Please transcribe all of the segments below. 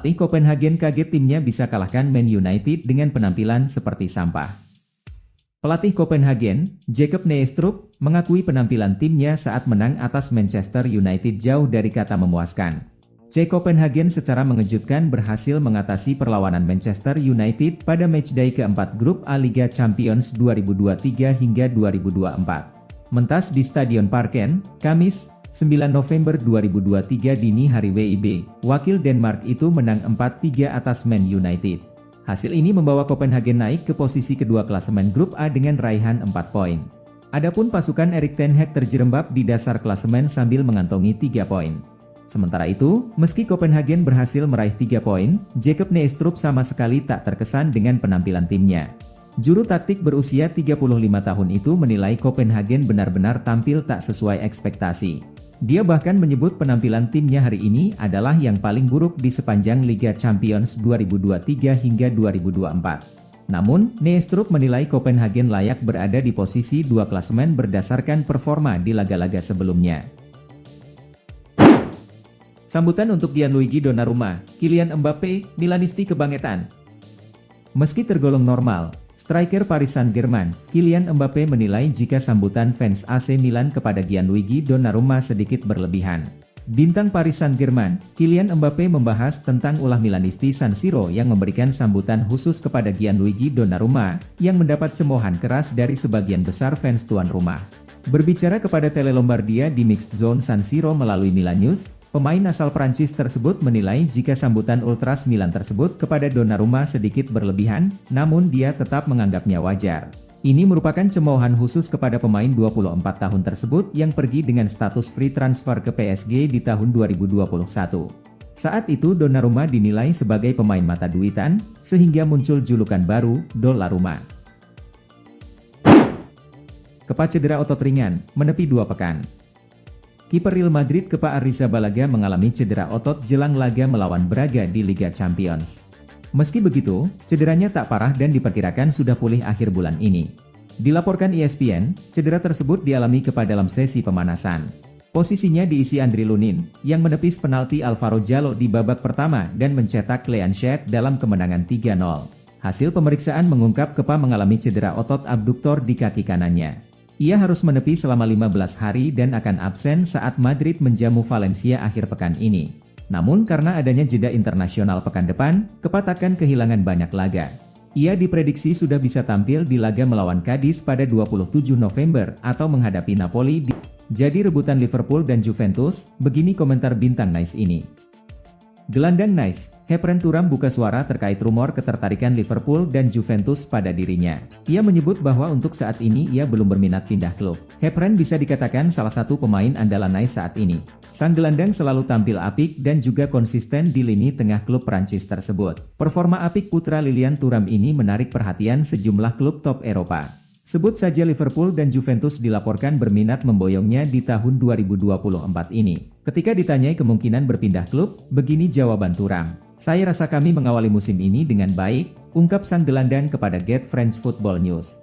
Pelatih Copenhagen kaget timnya bisa kalahkan Man United dengan penampilan seperti sampah. Pelatih Copenhagen, Jacob Nyestrup, mengakui penampilan timnya saat menang atas Manchester United jauh dari kata memuaskan. C. Copenhagen secara mengejutkan berhasil mengatasi perlawanan Manchester United pada matchday keempat grup A Liga Champions 2023 hingga 2024. Mentas di Stadion Parken, Kamis, 9 November 2023 dini hari WIB, wakil Denmark itu menang 4-3 atas Man United. Hasil ini membawa Copenhagen naik ke posisi kedua klasemen grup A dengan raihan 4 poin. Adapun pasukan Erik ten Hag terjerembab di dasar klasemen sambil mengantongi 3 poin. Sementara itu, meski Copenhagen berhasil meraih 3 poin, Jacob Nyestrup sama sekali tak terkesan dengan penampilan timnya. Juru taktik berusia 35 tahun itu menilai Copenhagen benar-benar tampil tak sesuai ekspektasi. Dia bahkan menyebut penampilan timnya hari ini adalah yang paling buruk di sepanjang Liga Champions 2023 hingga 2024. Namun, Nyestrup menilai Copenhagen layak berada di posisi 2 klasemen berdasarkan performa di laga-laga sebelumnya. Sambutan untuk Gianluigi Donnarumma, Kylian Mbappe, Milanisti kebangkitan. Meski tergolong normal, striker Paris Saint-Germain, Kylian Mbappe menilai jika sambutan fans AC Milan kepada Gianluigi Donnarumma sedikit berlebihan. Bintang Paris Saint-Germain, Kylian Mbappe membahas tentang ulah Milanisti San Siro yang memberikan sambutan khusus kepada Gianluigi Donnarumma, yang mendapat cemoohan keras dari sebagian besar fans tuan rumah. Berbicara kepada Tele Lombardia di Mixed Zone San Siro melalui Milan News, pemain asal Prancis tersebut menilai jika sambutan Ultras Milan tersebut kepada Donnarumma sedikit berlebihan, namun dia tetap menganggapnya wajar. Ini merupakan cemoohan khusus kepada pemain 24 tahun tersebut yang pergi dengan status free transfer ke PSG di tahun 2021. Saat itu Donnarumma dinilai sebagai pemain mata duitan, sehingga muncul julukan baru, Dollarumma. Kepa cedera otot ringan, menepi 2 pekan. Kiper Real Madrid Kepa Arrizabalaga mengalami cedera otot jelang laga melawan Braga di Liga Champions. Meski begitu, cederanya tak parah dan diperkirakan sudah pulih akhir bulan ini. Dilaporkan ESPN, cedera tersebut dialami Kepa dalam sesi pemanasan. Posisinya diisi Andriy Lunin, yang menepis penalti Alvaro Jallo di babak pertama dan mencetak clean sheet dalam kemenangan 3-0. Hasil pemeriksaan mengungkap Kepa mengalami cedera otot abduktor di kaki kanannya. Ia harus menepi selama 15 hari dan akan absen saat Madrid menjamu Valencia akhir pekan ini. Namun karena adanya jeda internasional pekan depan, Kepa takkan kehilangan banyak laga. Ia diprediksi sudah bisa tampil di laga melawan Cadiz pada 27 November atau menghadapi Napoli jadi rebutan Liverpool dan Juventus, begini komentar bintang Nice ini. Gelandang Nice, Khephren Thuram buka suara terkait rumor ketertarikan Liverpool dan Juventus pada dirinya. Ia menyebut bahwa untuk saat ini ia belum berminat pindah klub. Khephren bisa dikatakan salah satu pemain andalan Nice saat ini. Sang gelandang selalu tampil apik dan juga konsisten di lini tengah klub Prancis tersebut. Performa apik putra Lilian Thuram ini menarik perhatian sejumlah klub top Eropa. Sebut saja Liverpool dan Juventus dilaporkan berminat memboyongnya di tahun 2024 ini. Ketika ditanyai kemungkinan berpindah klub, begini jawaban Thuram. Saya rasa kami mengawali musim ini dengan baik, ungkap sang gelandang kepada Get French Football News.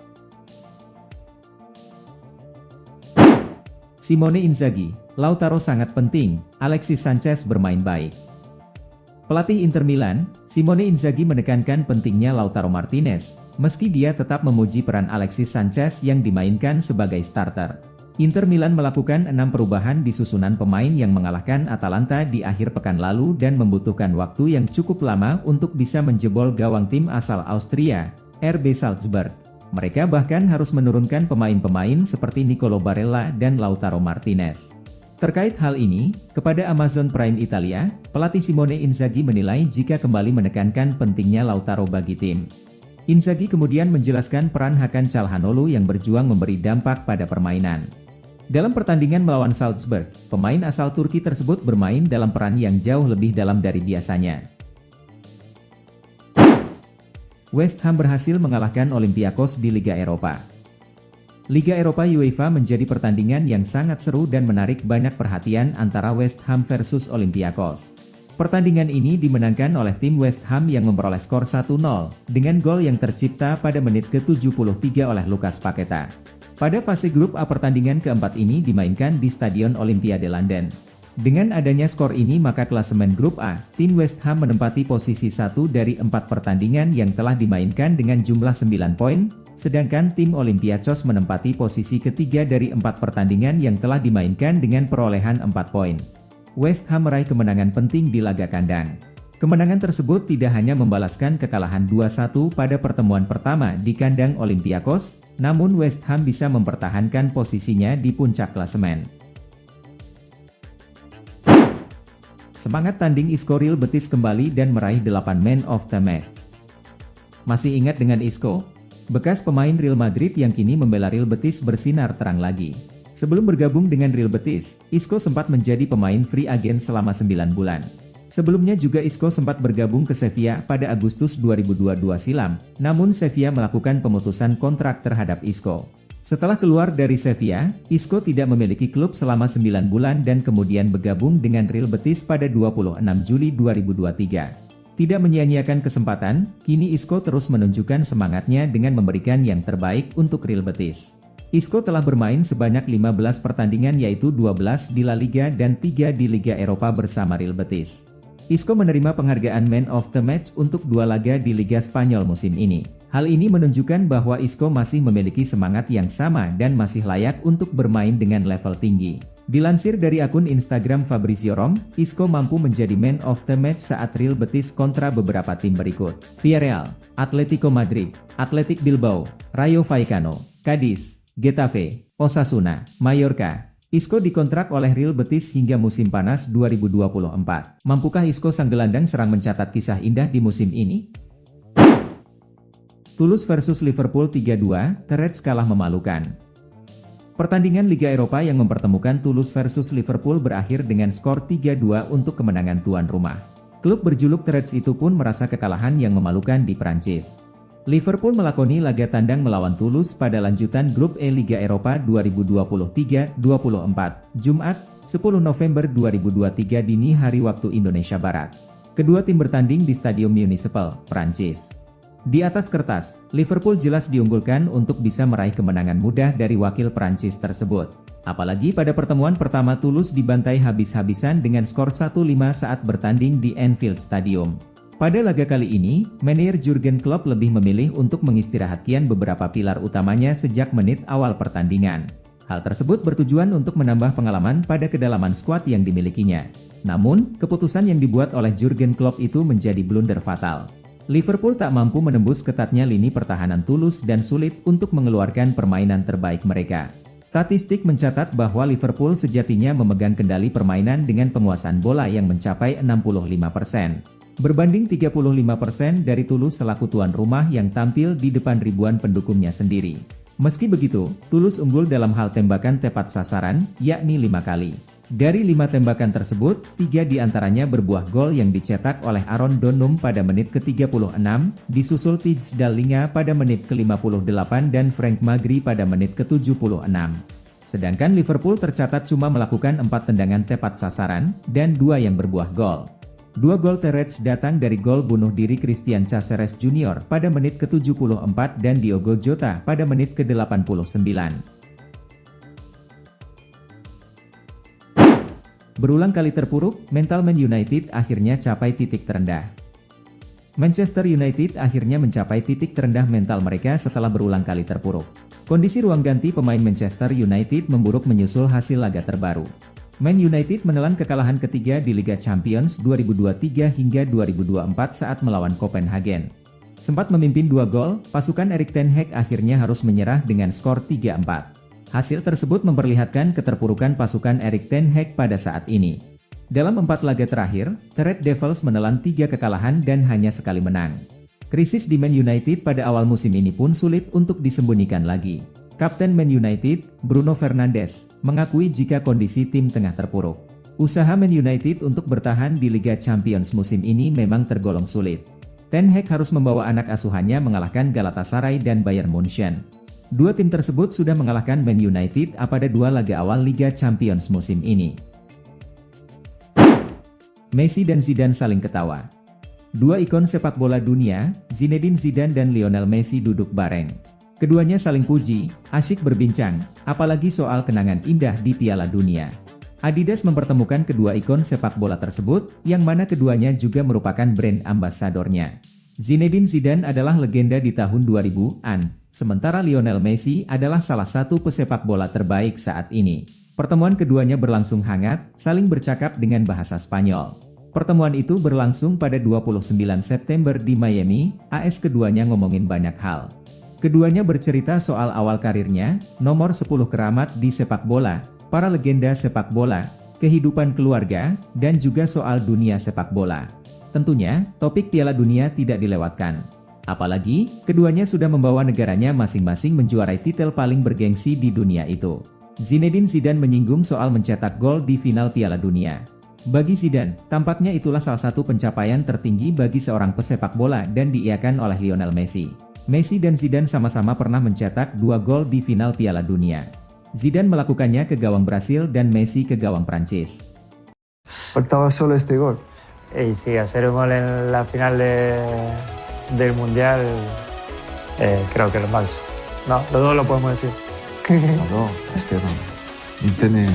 Simone Inzaghi, Lautaro sangat penting, Alexis Sanchez bermain baik. Pelatih Inter Milan, Simone Inzaghi menekankan pentingnya Lautaro Martinez, meski dia tetap memuji peran Alexis Sanchez yang dimainkan sebagai starter. Inter Milan melakukan 6 perubahan di susunan pemain yang mengalahkan Atalanta di akhir pekan lalu dan membutuhkan waktu yang cukup lama untuk bisa menjebol gawang tim asal Austria, RB Salzburg. Mereka bahkan harus menurunkan pemain-pemain seperti Nicolo Barella dan Lautaro Martinez. Terkait hal ini, kepada Amazon Prime Italia, pelatih Simone Inzaghi menilai jika kembali menekankan pentingnya Lautaro bagi tim. Inzaghi kemudian menjelaskan peran Hakan Calhanoglu yang berjuang memberi dampak pada permainan. Dalam pertandingan melawan Salzburg, pemain asal Turki tersebut bermain dalam peran yang jauh lebih dalam dari biasanya. West Ham berhasil mengalahkan Olympiakos di Liga Eropa. Liga Eropa UEFA menjadi pertandingan yang sangat seru dan menarik banyak perhatian antara West Ham versus Olympiakos. Pertandingan ini dimenangkan oleh tim West Ham yang memperoleh skor 1-0, dengan gol yang tercipta pada menit ke-73 oleh Lucas Paqueta. Pada fase grup A pertandingan keempat ini dimainkan di Stadion Olimpiade London. Dengan adanya skor ini maka klasemen grup A, tim West Ham menempati posisi 1 dari 4 pertandingan yang telah dimainkan dengan jumlah 9 poin, sedangkan tim Olympiacos menempati posisi ketiga dari 4 pertandingan yang telah dimainkan dengan perolehan 4 poin. West Ham meraih kemenangan penting di laga kandang. Kemenangan tersebut tidak hanya membalaskan kekalahan 2-1 pada pertemuan pertama di kandang Olympiacos, namun West Ham bisa mempertahankan posisinya di puncak klasemen. Semangat tanding Isco, Real Betis kembali dan meraih 8 Man of the Match. Masih ingat dengan Isco? Bekas pemain Real Madrid yang kini membela Real Betis bersinar terang lagi. Sebelum bergabung dengan Real Betis, Isco sempat menjadi pemain free agent selama 9 bulan. Sebelumnya juga Isco sempat bergabung ke Sevilla pada Agustus 2022 silam, namun Sevilla melakukan pemutusan kontrak terhadap Isco. Setelah keluar dari Sevilla, Isco tidak memiliki klub selama 9 bulan dan kemudian bergabung dengan Real Betis pada 26 Juli 2023. Tidak menyia-nyiakan kesempatan, kini Isco terus menunjukkan semangatnya dengan memberikan yang terbaik untuk Real Betis. Isco telah bermain sebanyak 15 pertandingan yaitu 12 di La Liga dan 3 di Liga Eropa bersama Real Betis. Isco menerima penghargaan Man of the Match untuk 2 laga di Liga Spanyol musim ini. Hal ini menunjukkan bahwa Isco masih memiliki semangat yang sama dan masih layak untuk bermain dengan level tinggi. Dilansir dari akun Instagram Fabrizio Rom, Isco mampu menjadi Man of the Match saat Real Betis kontra beberapa tim berikut: Villarreal, Atletico Madrid, Athletic Bilbao, Rayo Vallecano, Cadiz, Getafe, Osasuna, Mallorca. Isco dikontrak oleh Real Betis hingga musim panas 2024. Mampukah Isco sang gelandang serang mencatat kisah indah di musim ini? Toulouse versus Liverpool 3-2, The Reds kalah memalukan. Pertandingan Liga Eropa yang mempertemukan Toulouse versus Liverpool berakhir dengan skor 3-2 untuk kemenangan tuan rumah. Klub berjuluk The Reds itu pun merasa kekalahan yang memalukan di Prancis. Liverpool melakoni laga tandang melawan Toulouse pada lanjutan Grup E Liga Eropa 2023-24, Jumat, 10 November 2023 dini hari waktu Indonesia Barat. Kedua tim bertanding di Stadium Municipal, Prancis. Di atas kertas, Liverpool jelas diunggulkan untuk bisa meraih kemenangan mudah dari wakil Prancis tersebut. Apalagi pada pertemuan pertama Toulouse dibantai habis-habisan dengan skor 1-5 saat bertanding di Anfield Stadium. Pada laga kali ini, manajer Jurgen Klopp lebih memilih untuk mengistirahatkan beberapa pilar utamanya sejak menit awal pertandingan. Hal tersebut bertujuan untuk menambah pengalaman pada kedalaman skuad yang dimilikinya. Namun, keputusan yang dibuat oleh Jurgen Klopp itu menjadi blunder fatal. Liverpool tak mampu menembus ketatnya lini pertahanan Toulouse dan sulit untuk mengeluarkan permainan terbaik mereka. Statistik mencatat bahwa Liverpool sejatinya memegang kendali permainan dengan penguasaan bola yang mencapai 65%. Berbanding 35% dari Toulouse selaku tuan rumah yang tampil di depan ribuan pendukungnya sendiri. Meski begitu, Toulouse unggul dalam hal tembakan tepat sasaran, yakni 5 kali. Dari 5 tembakan tersebut, 3 diantaranya berbuah gol yang dicetak oleh Aaron Donum pada menit ke-36, disusul Tijs Dallinga pada menit ke-58 dan Frank Magri pada menit ke-76. Sedangkan Liverpool tercatat cuma melakukan 4 tendangan tepat sasaran, dan 2 yang berbuah gol. 2 gol The Reds datang dari gol bunuh diri Christian Cáceres Jr. pada menit ke-74 dan Diogo Jota pada menit ke-89. Berulang kali terpuruk, mental Man United akhirnya capai titik terendah. Manchester United akhirnya mencapai titik terendah mental mereka setelah berulang kali terpuruk. Kondisi ruang ganti pemain Manchester United memburuk menyusul hasil laga terbaru. Man United menelan kekalahan ketiga di Liga Champions 2023 hingga 2024 saat melawan Copenhagen. Sempat memimpin 2 gol, pasukan Erik ten Hag akhirnya harus menyerah dengan skor 3-4. Hasil tersebut memperlihatkan keterpurukan pasukan Erik ten Hag pada saat ini. Dalam 4 laga terakhir, The Red Devils menelan 3 kekalahan dan hanya sekali menang. Krisis di Man United pada awal musim ini pun sulit untuk disembunyikan lagi. Kapten Man United, Bruno Fernandes, mengakui jika kondisi tim tengah terpuruk. Usaha Man United untuk bertahan di Liga Champions musim ini memang tergolong sulit. Ten Hag harus membawa anak asuhannya mengalahkan Galatasaray dan Bayern Munchen. 2 tim tersebut sudah mengalahkan Man United pada 2 laga awal Liga Champions musim ini. Messi dan Zidane saling ketawa. 2 ikon sepak bola dunia, Zinedine Zidane dan Lionel Messi duduk bareng. Keduanya saling puji, asyik berbincang, apalagi soal kenangan indah di Piala Dunia. Adidas mempertemukan kedua ikon sepak bola tersebut, yang mana keduanya juga merupakan brand ambasadornya. Zinedine Zidane adalah legenda di tahun 2000-an, sementara Lionel Messi adalah salah satu pesepak bola terbaik saat ini. Pertemuan keduanya berlangsung hangat, saling bercakap dengan bahasa Spanyol. Pertemuan itu berlangsung pada 29 September di Miami, AS. Keduanya ngomongin banyak hal. Keduanya bercerita soal awal karirnya, nomor 10 keramat di sepak bola, para legenda sepak bola, kehidupan keluarga, dan juga soal dunia sepak bola. Tentunya, topik Piala Dunia tidak dilewatkan. Apalagi, keduanya sudah membawa negaranya masing-masing menjuarai titel paling bergengsi di dunia itu. Zinedine Zidane menyinggung soal mencetak gol di final Piala Dunia. Bagi Zidane, tampaknya itulah salah satu pencapaian tertinggi bagi seorang pesepak bola dan diiakan oleh Lionel Messi. Messi dan Zidane sama-sama pernah mencetak 2 gol di final Piala Dunia. Zidane melakukannya ke gawang Brasil dan Messi ke gawang Prancis. Faltaba solo este gol. Y sí, hacer un gol en la final del Mundial, creo que es lo máximo. No, los dos lo podemos decir. No, es que no tiene...